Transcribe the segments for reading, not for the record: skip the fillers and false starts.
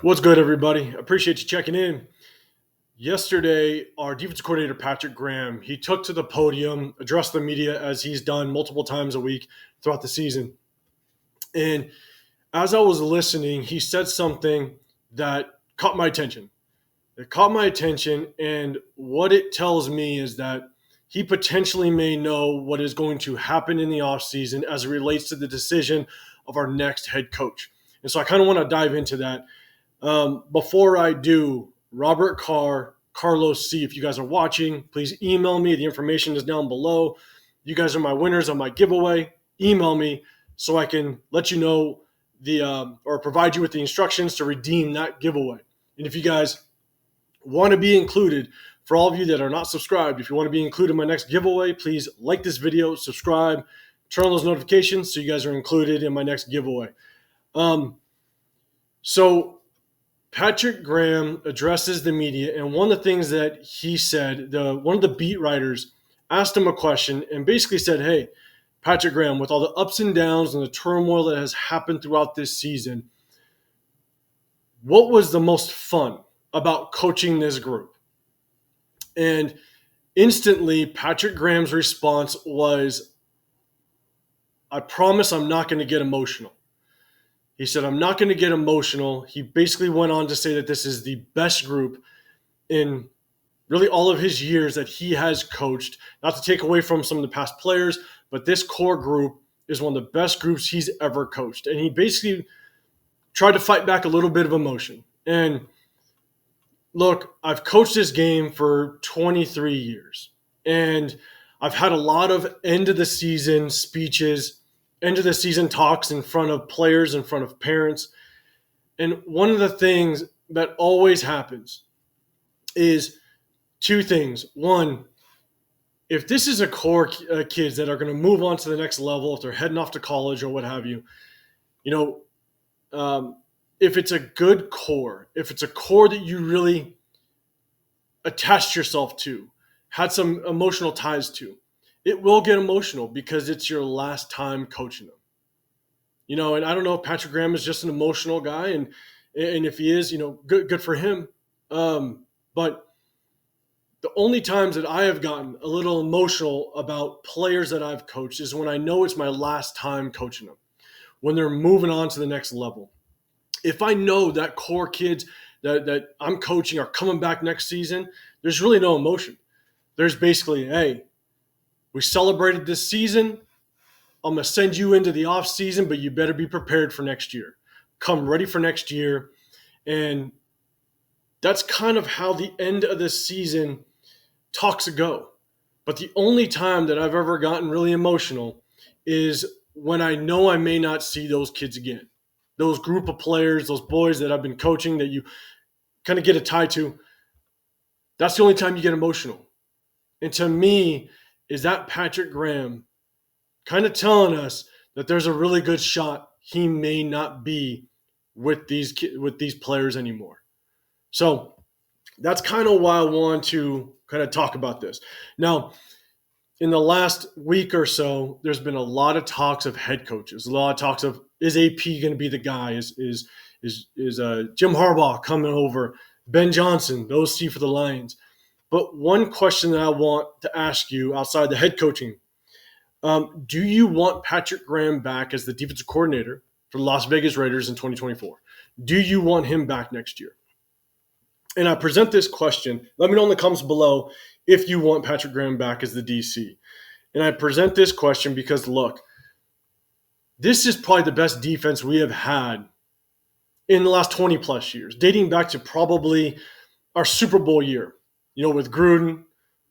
What's good, everybody? Appreciate you checking in. Yesterday, our defensive coordinator, Patrick Graham, he took to the podium, addressed the media as he's done multiple times a week throughout the season. And as I was listening, he said something that caught my attention. It caught my attention, and what it tells me is that he potentially may know what is going to happen in the offseason as it relates to the decision of our next head coach. And so I kind of want to dive into that. Before I do, Robert Carr, Carlos C., if you guys are watching, please email me. The information is down below. You guys are my winners on my giveaway. Email me so I can let you know or provide you with the instructions to redeem that giveaway. And if you guys want to be included, for all of you that are not subscribed, if you want to be included in my next giveaway, please like this video, subscribe, turn on those notifications so you guys are included in my next giveaway. So Patrick Graham addresses the media, and one of the things that he said, one of the beat writers asked him a question and basically said, hey, Patrick Graham, with all the ups and downs and the turmoil that has happened throughout this season, what was the most fun about coaching this group? And instantly, Patrick Graham's response was, I promise I'm not going to get emotional. He said, I'm not going to get emotional. He basically went on to say that this is the best group in really all of his years that he has coached. Not to take away from some of the past players, but this core group is one of the best groups he's ever coached. And he basically tried to fight back a little bit of emotion. And look, I've coached this game for 23 years, and I've had a lot of end of the season speeches, end of the season talks in front of players, in front of parents. And one of the things that always happens is two things. One, if this is a core kids that are going to move on to the next level, if they're heading off to college or what have you, if it's a good core, if it's a core that you really attached yourself to, had some emotional ties to, it will get emotional because it's your last time coaching them. And I don't know if Patrick Graham is just an emotional guy, and if he is, good for him. But the only times that I have gotten a little emotional about players that I've coached is when I know it's my last time coaching them, when they're moving on to the next level. If I know that core kids that I'm coaching are coming back next season, there's really no emotion. There's basically, hey, we celebrated this season. I'm going to send you into the off season, but you better be prepared for next year. Come ready for next year. And that's kind of how the end of the season talks go. But the only time that I've ever gotten really emotional is when I know I may not see those kids again. Those group of players, those boys that I've been coaching that you kind of get a tie to, that's the only time you get emotional. And to me, is that Patrick Graham kind of telling us that there's a really good shot he may not be with these players anymore. So that's kind of why I want to kind of talk about this. Now, in the last week or so, there's been a lot of talks of head coaches, a lot of talks of, is AP going to be the guy? Is Jim Harbaugh coming over? Ben Johnson, the OC for the Lions. But one question that I want to ask you outside the head coaching, do you want Patrick Graham back as the defensive coordinator for the Las Vegas Raiders in 2024? Do you want him back next year? And I present this question. Let me know in the comments below if you want Patrick Graham back as the DC. And I present this question because, look, this is probably the best defense we have had in the last 20 plus years, dating back to probably our Super Bowl year. With Gruden,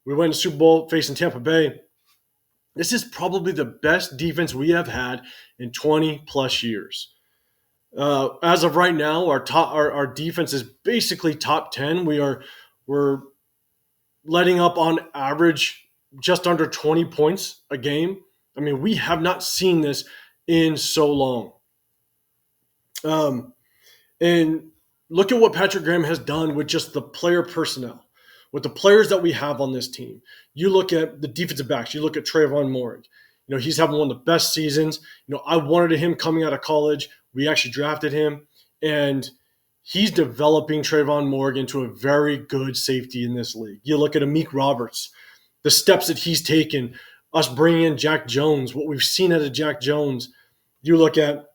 we went to Super Bowl facing Tampa Bay. This is probably the best defense we have had in 20 plus years. As of right now, our defense is basically top 10. We're letting up on average just under 20 points a game. I mean, we have not seen this in so long. And look at what Patrick Graham has done with just the player personnel, with the players that we have on this team. You look at the defensive backs. You look at Trayvon Moehrig. He's having one of the best seasons. I wanted him coming out of college. We actually drafted him. And, he's developing Trayvon Morgan to a very good safety in this league. You look at Amik Roberts, the steps that he's taken, us bringing in Jack Jones, what we've seen out of Jack Jones. You look at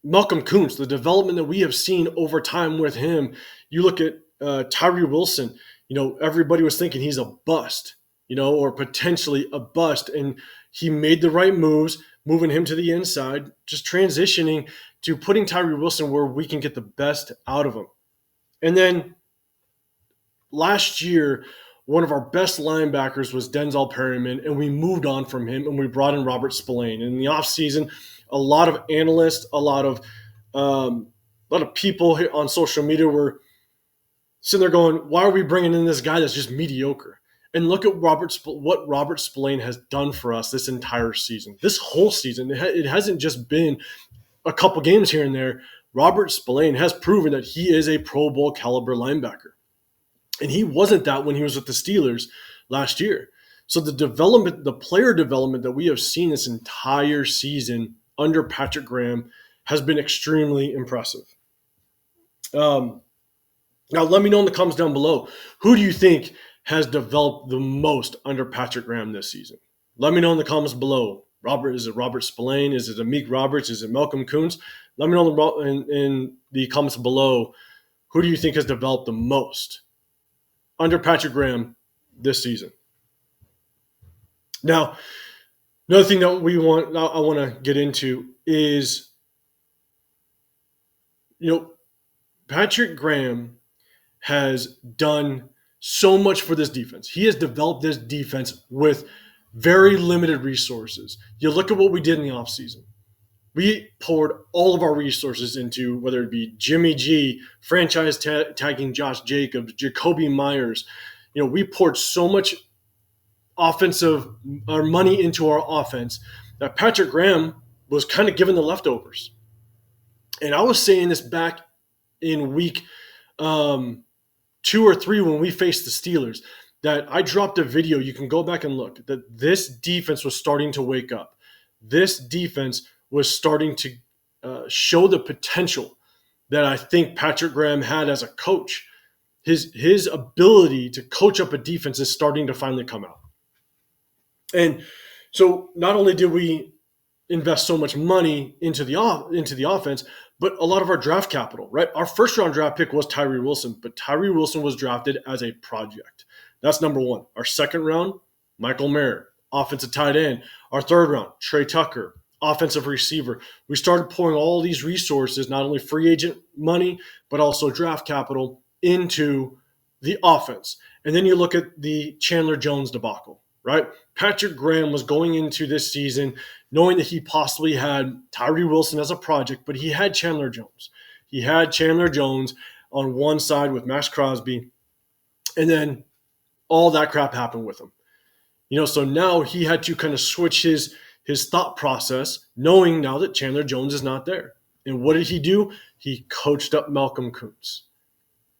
Malcolm Kuntz, the development that we have seen over time with him. You look at Tyree Wilson. Everybody was thinking he's a bust, or potentially a bust. And he made the right moves, moving him to the inside, just transitioning to putting Tyree Wilson where we can get the best out of him. And then last year, one of our best linebackers was Denzel Perryman, and we moved on from him, and we brought in Robert Spillane. In the offseason, a lot of analysts, a lot of people on social media were sitting there going, why are we bringing in this guy that's just mediocre? And look at what Robert Spillane has done for us this entire season. This whole season, it hasn't just been a couple games here and there. Robert Spillane has proven that he is a Pro Bowl caliber linebacker. And he wasn't that when he was with the Steelers last year. So the player development that we have seen this entire season under Patrick Graham has been extremely impressive. Now, let me know in the comments down below, who do you think has developed the most under Patrick Graham this season? Let me know in the comments below. Is it Robert Spillane? Is it Amik Roberts? Is it Malcolm Kuntz? Let me know in the comments below, who do you think has developed the most under Patrick Graham this season? Now, another thing that I want to get into is, Patrick Graham has done so much for this defense. He has developed this defense with very limited resources. You look at what we did in the offseason. We poured all of our resources into, whether it be Jimmy G, franchise tagging Josh Jacobs, Jacoby Myers. We poured so much money into our offense that Patrick Graham was kind of given the leftovers. And I was saying this back in week 2 or 3 when we faced the Steelers, that I dropped a video. You can go back and look, that this defense was starting to wake up. This defense was starting to show the potential that I think Patrick Graham had as a coach. His ability to coach up a defense is starting to finally come out. And so not only did we invest so much money into the offense, but a lot of our draft capital, right? Our first round draft pick was Tyree Wilson, but Tyree Wilson was drafted as a project. That's number one. Our second round, Michael Mayer, offensive tight end. Our third round, Trey Tucker, offensive receiver. We started pouring all these resources, not only free agent money, but also draft capital, into the offense. And then you look at the Chandler Jones debacle, right? Patrick Graham was going into this season knowing that he possibly had Tyree Wilson as a project, but he had Chandler Jones. He had Chandler Jones on one side with Max Crosby, and then all that crap happened with him. So now he had to kind of switch his thought process, knowing now that Chandler Jones is not there. And what did he do? He coached up Malcolm Kuntz.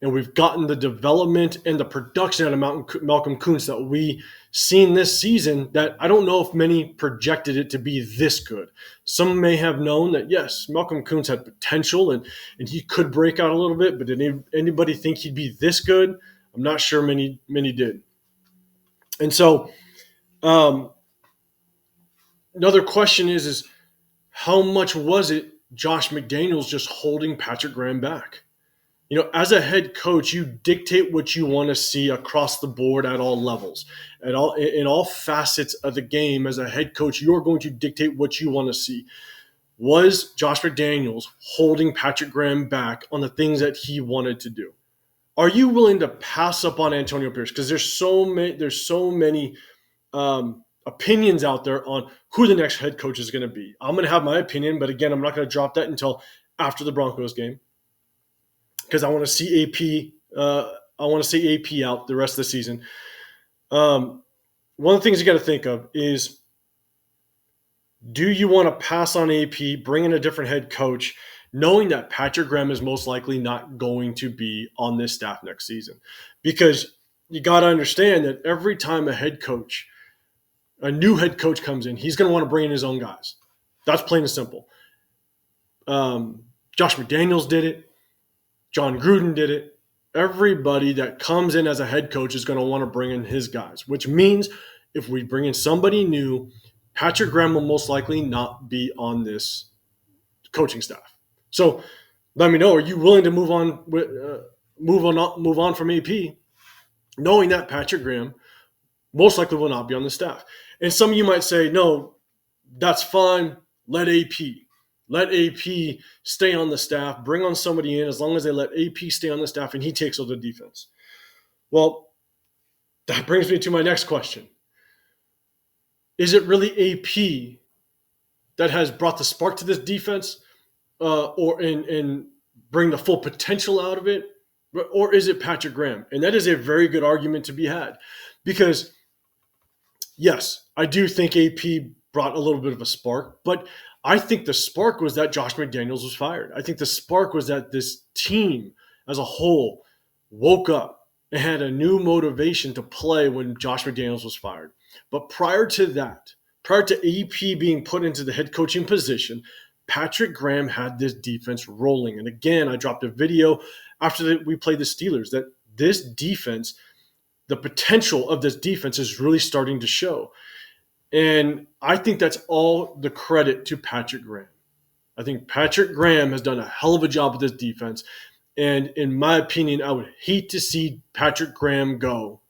And we've gotten the development and the production out of Malcolm Kuntz that we seen this season that I don't know if many projected it to be this good. Some may have known that, yes, Malcolm Kuntz had potential and he could break out a little bit, but did anybody think he'd be this good? I'm not sure many did. And so another question is how much was it Josh McDaniels just holding Patrick Graham back? As a head coach, you dictate what you want to see across the board at all levels. In all facets of the game, as a head coach, you're going to dictate what you want to see. Was Josh McDaniels holding Patrick Graham back on the things that he wanted to do? Are you willing to pass up on Antonio Pierce? Because there's so many opinions out there on who the next head coach is going to be. I'm going to have my opinion, but again, I'm not going to drop that until after the Broncos game, because I want to see AP out the rest of the season. One of the things you got to think of is, do you want to pass on AP, bring in a different head coach, knowing that Patrick Graham is most likely not going to be on this staff next season? Because you got to understand that every time a new head coach comes in, he's going to want to bring in his own guys. That's plain and simple. Josh McDaniels did it. John Gruden did it. Everybody that comes in as a head coach is going to want to bring in his guys, which means if we bring in somebody new, Patrick Graham will most likely not be on this coaching staff. So let me know, are you willing to move on from AP, knowing that Patrick Graham most likely will not be on the staff? And some of you might say, no, that's fine. Let AP stay on the staff, bring on somebody in as long as they let AP stay on the staff and he takes over the defense. Well, that brings me to my next question. Is it really AP that has brought the spark to this defense and bring the full potential out of it? Or is it Patrick Graham? And that is a very good argument to be had because, yes, I do think AP brought a little bit of a spark, but I think the spark was that Josh McDaniels was fired. I think the spark was that this team as a whole woke up and had a new motivation to play when Josh McDaniels was fired. But prior to that, prior to AP being put into the head coaching position, Patrick Graham had this defense rolling. And again, I dropped a video after we played the Steelers that this defense, the potential of this defense is really starting to show. And I think that's all the credit to Patrick Graham. I think Patrick Graham has done a hell of a job with this defense. And in my opinion, I would hate to see Patrick Graham go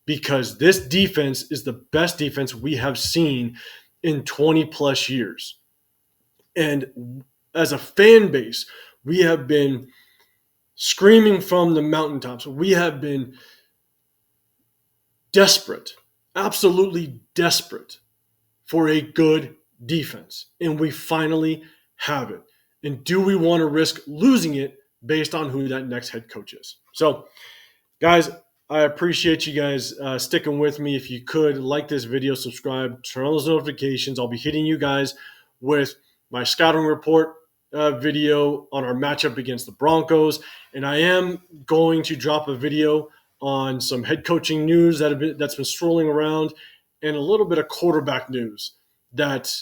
because this defense is the best defense we have seen in 20 plus years. And as a fan base, we have been screaming from the mountaintops. We have been desperate, absolutely desperate for a good defense. And we finally have it. And do we want to risk losing it based on who that next head coach is? So, guys, I appreciate you guys sticking with me. If you could, like this video, subscribe, turn on those notifications. I'll be hitting you guys with my scouting report video on our matchup against the Broncos. And I am going to drop a video on some head coaching news that's been strolling around and a little bit of quarterback news that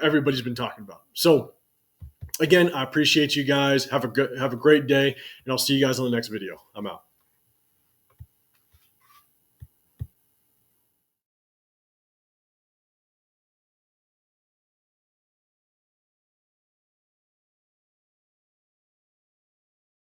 everybody's been talking about. So, again, I appreciate you guys. Have a great day, and I'll see you guys on the next video. I'm out.